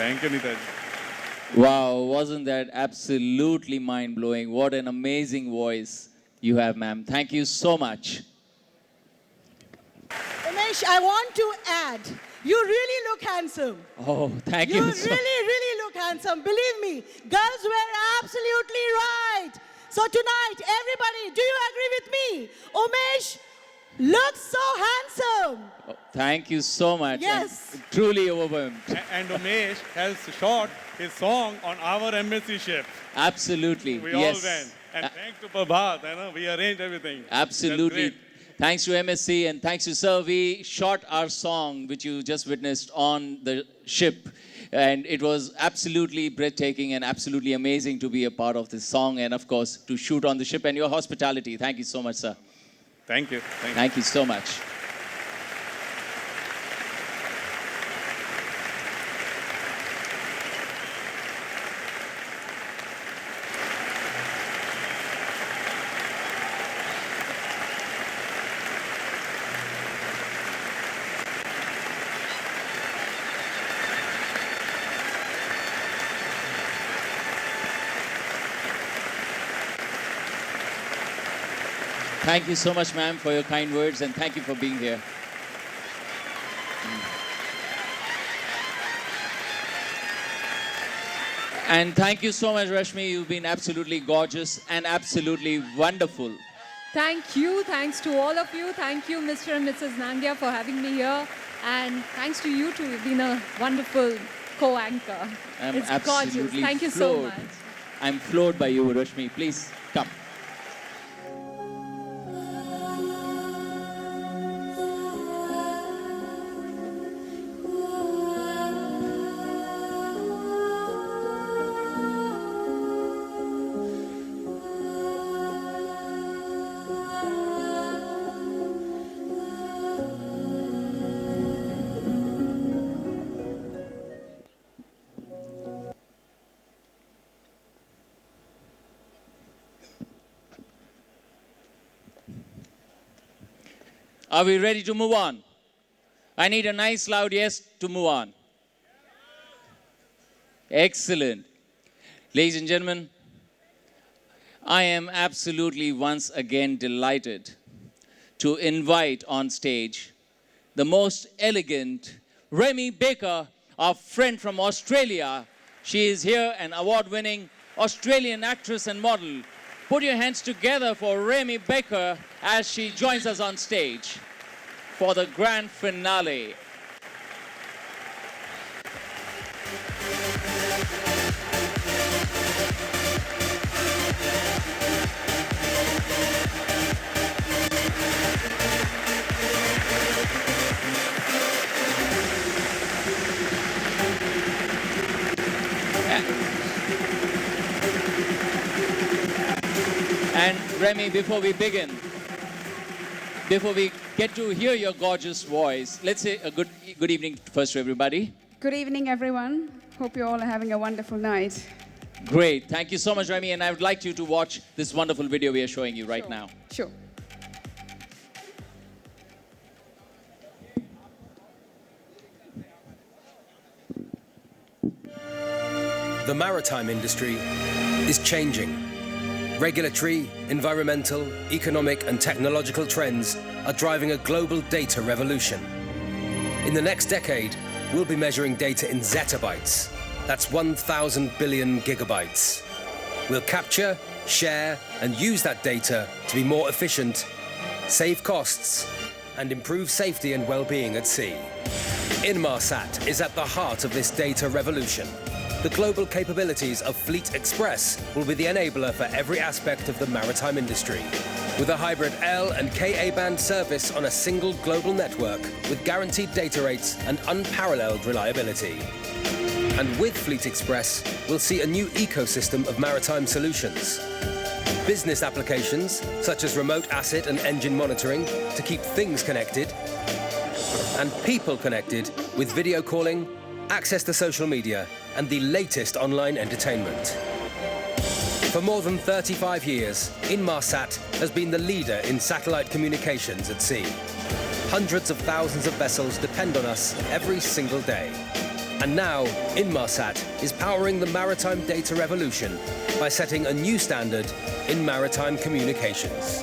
Thank you, Neetaji. Wow, wasn't that absolutely mind-blowing? What an amazing voice you have, ma'am. Thank you so much. Umesh, I want to add, you really look handsome. Oh, thank You you. so- really look handsome. Believe me, girls were absolutely right. So tonight, everybody, do you agree with me? Umesh looks so handsome. Oh, thank you so much. Yes. I'm truly overwhelmed. And Umesh has shot his song on our embassy ship. Absolutely. We yes. all went. And thanks to Prabhat, we arranged everything. Absolutely. That's great. Thanks to MSC and thanks to Sir, we shot our song, which you just witnessed, on the ship. And it was absolutely breathtaking and absolutely amazing to be a part of this song and, of course, to shoot on the ship and your hospitality. Thank you so much, sir. Thank you. Thank you so much. Thank you so much, ma'am, for your kind words, and thank you for being here. And thank you so much, Rashmi. You've been absolutely gorgeous and absolutely wonderful. Thank you. Thanks to all of you. Thank you, Mr. and Mrs. Nangia, for having me here. And thanks to you too. You've been a wonderful co-anchor. I'm It's gorgeous. absolutely Thank you so floored. much. I'm floored by you, Rashmi. Please come. Are we ready to move on? I need a nice loud yes to move on. Excellent. Ladies and gentlemen, I am absolutely once again delighted to invite on stage the most elegant Remy Baker, our friend from Australia. She is here, an award-winning Australian actress and model. Put your hands together for Remy Baker as she joins us on stage for the grand finale. And Remy, before we begin, before we get to hear your gorgeous voice, let's say a good evening first to everybody. Good evening, everyone. Hope you all are having a wonderful night. Great. Thank you so much, Remy. And I would like you to watch this wonderful video we are showing you right now. Sure. The maritime industry is changing. Regulatory, environmental, economic, and technological trends are driving a global data revolution. In the next decade, we'll be measuring data in zettabytes. That's 1,000 billion gigabytes. We'll capture, share, and use that data to be more efficient, save costs, and improve safety and well-being at sea. Inmarsat is at the heart of this data revolution. The global capabilities of Fleet Express will be the enabler for every aspect of the maritime industry. With a hybrid L and Ka-band service on a single global network with guaranteed data rates and unparalleled reliability. And with Fleet Express, we'll see a new ecosystem of maritime solutions. Business applications, such as remote asset and engine monitoring to keep things connected, and people connected with video calling, access to social media, and the latest online entertainment. For more than 35 years, Inmarsat has been the leader in satellite communications at sea. Hundreds of thousands of vessels depend on us every single day. And now, Inmarsat is powering the maritime data revolution by setting a new standard in maritime communications.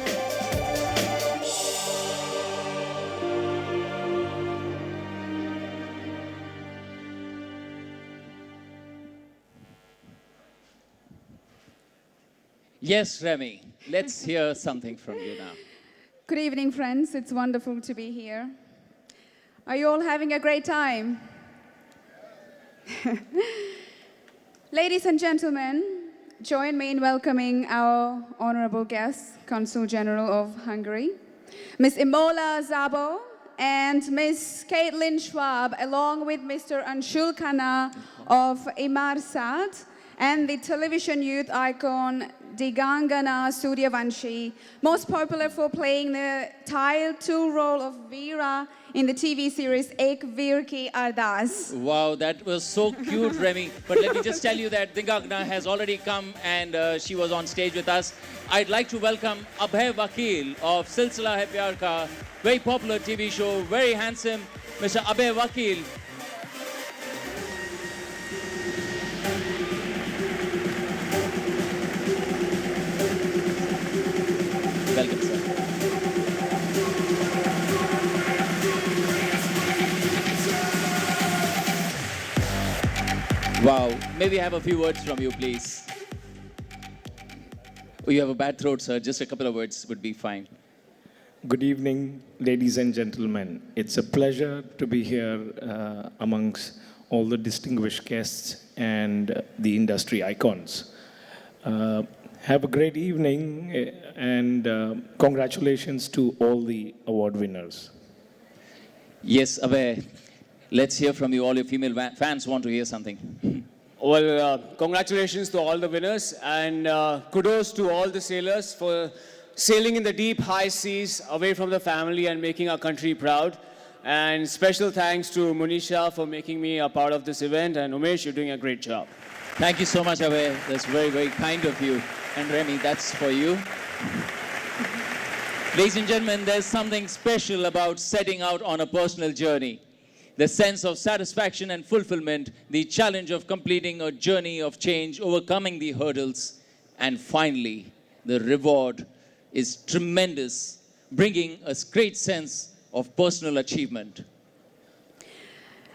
Yes, Remy, let's hear something from you now. Good evening, friends. It's wonderful to be here. Are you all having a great time? Ladies and gentlemen, join me in welcoming our honorable guest, Consul General of Hungary, Ms. Imola Szabo, and Ms. Caitlin Schwab, along with Mr. Anshul Khanna of Inmarsat, and the television youth icon Digangana Suryavanshi, most popular for playing the title 2 role of Veera in the TV series Ek Veer Ki Ardas. Wow, that was so cute, Remy. But let me just tell you that Digangana has already come and she was on stage with us. I'd like to welcome Abhay Vakil of Silsila Hai Pyar Ka, very popular TV show, very handsome, Mr. Abhay Vakil. Welcome, sir. Wow, may we have a few words from you, please? Oh, you have a bad throat, sir. Just a couple of words would be fine. Good evening, ladies and gentlemen. It's a pleasure to be here amongst all the distinguished guests and the industry icons. Have a great evening and congratulations to all the award winners. Yes, Abhay, let's hear from you. All your female fans want to hear something. Well, congratulations to all the winners and kudos to all the sailors for sailing in the deep, high seas away from the family and making our country proud. And special thanks to Monisha for making me a part of this event. And Umesh, you're doing a great job. Thank you so much, Abhay. That's very, very kind of you. And Remy, that's for you. Ladies and gentlemen, there's something special about setting out on a personal journey. The sense of satisfaction and fulfillment, the challenge of completing a journey of change, overcoming the hurdles, and finally, the reward is tremendous, bringing a great sense of personal achievement.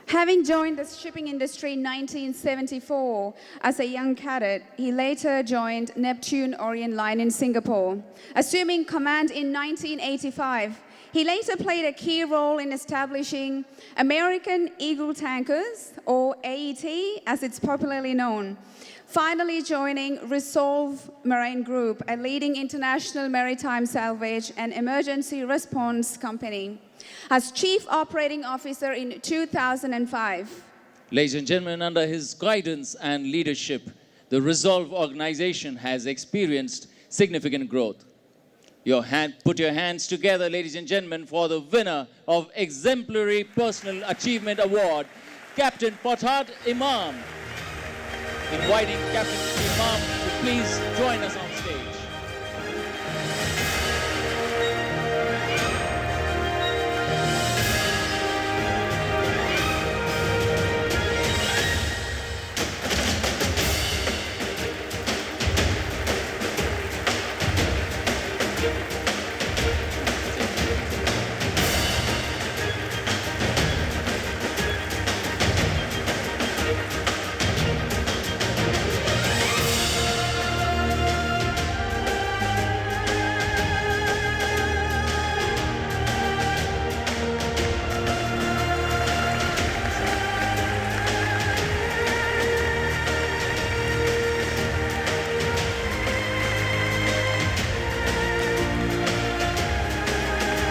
Having joined the shipping industry in 1974 as a young cadet, he later joined Neptune Orient Line in Singapore. Assuming command in 1985, he later played a key role in establishing American Eagle Tankers, or AET as it's popularly known. Finally joining Resolve Marine Group, a leading international maritime salvage and emergency response company, as Chief Operating Officer in 2005. Ladies and gentlemen, under his guidance and leadership, the Resolve organization has experienced significant growth. Put your hands together, ladies and gentlemen, for the winner of Exemplary Personal Achievement Award, Captain Farhad Imam. Inviting Captain Imam to please join us on stage.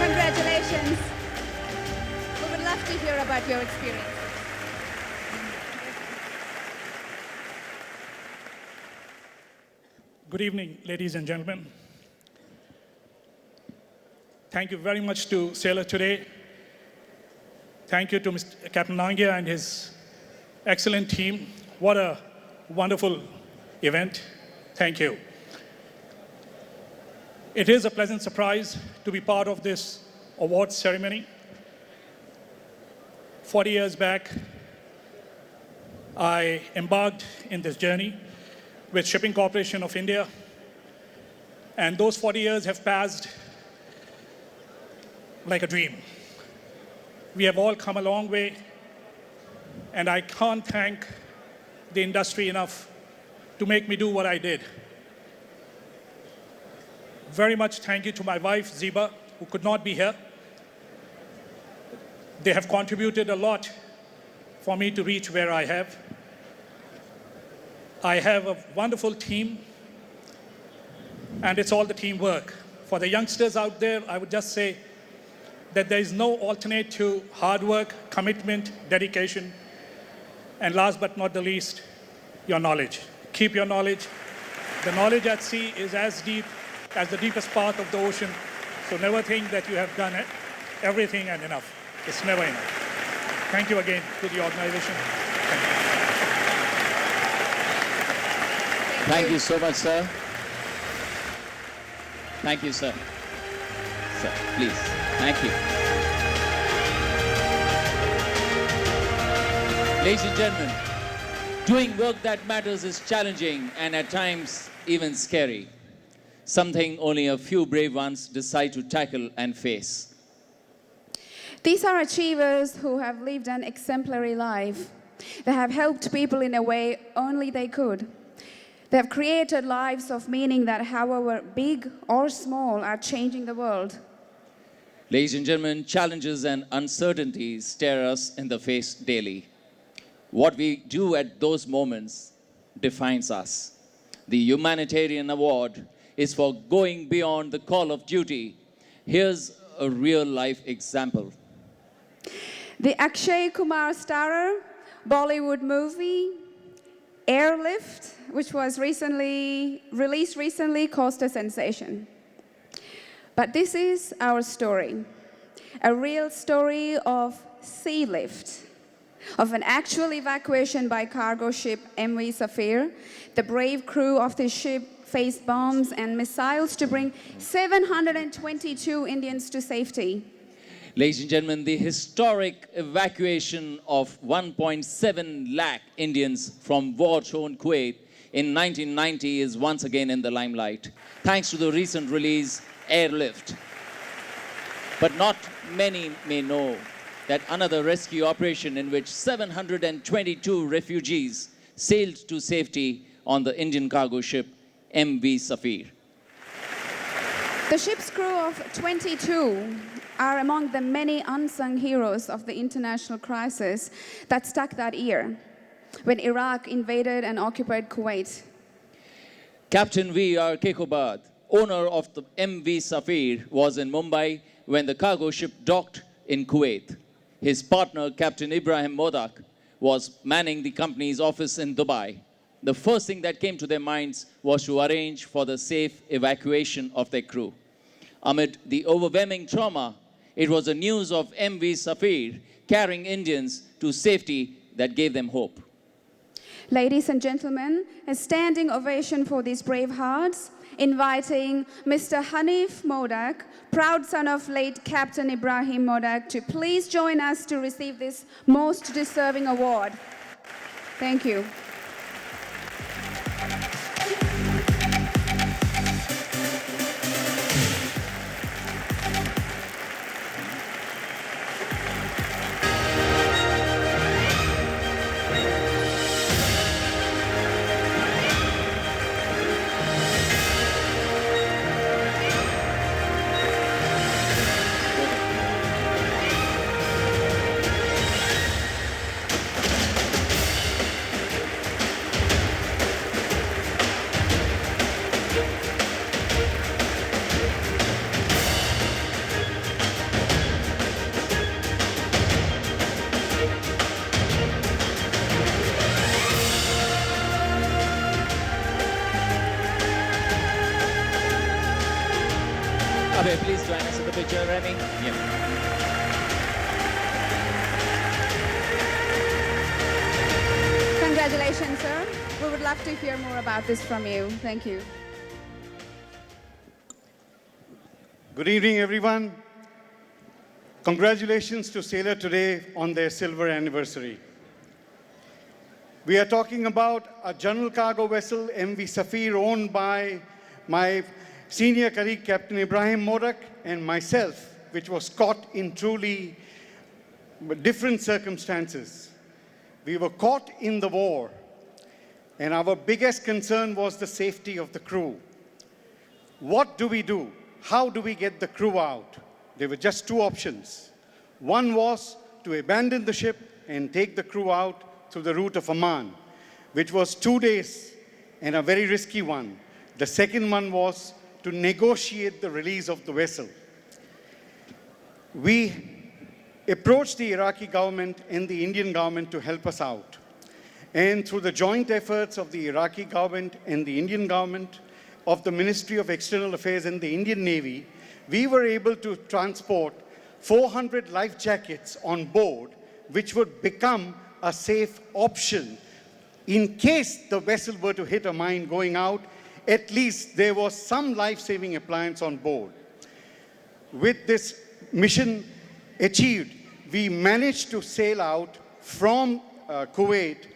Congratulations. We would love to hear about your experience. Good evening, ladies and gentlemen. Thank you very much to Sailor today. Thank you to Mr. Captain Nangia and his excellent team. What a wonderful event. Thank you. It is a pleasant surprise to be part of this awards ceremony. 40 years back, I embarked in this journey with Shipping Corporation of India, and those 40 years have passed like a dream. We have all come a long way, and I can't thank the industry enough to make me do what I did. Very much thank you to my wife, Zeba, who could not be here. They have contributed a lot for me to reach where I have. I have a wonderful team, and it's all the teamwork. For the youngsters out there, I would just say that there is no alternate to hard work, commitment, dedication, and last but not the least, your knowledge. Keep your knowledge. The knowledge at sea is as deep as the deepest part of the ocean, so never think that you have done everything and enough. It's never enough. Thank you again to the organization. Thank you so much, sir. Thank you, sir. Sir, please. Thank you. Ladies and gentlemen, doing work that matters is challenging and at times even scary. Something only a few brave ones decide to tackle and face. These are achievers who have lived an exemplary life. They have helped people in a way only they could. They have created lives of meaning that, however big or small, are changing the world. Ladies and gentlemen, challenges and uncertainties stare us in the face daily. What we do at those moments defines us. The Humanitarian Award is for going beyond the call of duty. Here's a real-life example. The Akshay Kumar starrer Bollywood movie Airlift, which was released recently, caused a sensation. But this is our story, a real story of sea lift, of an actual evacuation by cargo ship MV Safir. The brave crew of the ship faced bombs and missiles to bring 722 Indians to safety. Ladies and gentlemen, the historic evacuation of 1.7 lakh Indians from war-torn Kuwait in 1990 is once again in the limelight, thanks to the recent release, Airlift. But not many may know that another rescue operation in which 722 refugees sailed to safety on the Indian cargo ship MV Safir. The ship's crew of 22 are among the many unsung heroes of the international crisis that struck that year when Iraq invaded and occupied Kuwait. Captain V.R. Kekobad, owner of the MV Safir, was in Mumbai when the cargo ship docked in Kuwait. His partner, Captain Ibrahim Modak, was manning the company's office in Dubai. The first thing that came to their minds was to arrange for the safe evacuation of their crew. Amid the overwhelming trauma, it was the news of MV Safir carrying Indians to safety that gave them hope. Ladies and gentlemen, a standing ovation for these brave hearts, inviting Mr. Hanif Modak, proud son of late Captain Ibrahim Modak, to please join us to receive this most deserving award. Thank you. Abhay, please join us in the picture, Remy. Yeah. Congratulations, sir. We would love to hear more about this from you. Thank you. Good evening, everyone. Congratulations to Sailor today on their silver anniversary. We are talking about a general cargo vessel, MV Safir, owned by my senior colleague, Captain Ibrahim Morak, and myself, which was caught in truly different circumstances. We were caught in the war, and our biggest concern was the safety of the crew. What do we do? How do we get the crew out? There were just two options. One was to abandon the ship and take the crew out through the route of Oman, which was 2 days and a very risky one. The second one was to negotiate the release of the vessel. We approached the Iraqi government and the Indian government to help us out. And through the joint efforts of the Iraqi government and the Indian government, of the Ministry of External Affairs and the Indian Navy, we were able to transport 400 life jackets on board, which would become a safe option. In case the vessel were to hit a mine going out, at least there was some life-saving appliance on board. With this mission achieved, we managed to sail out from Kuwait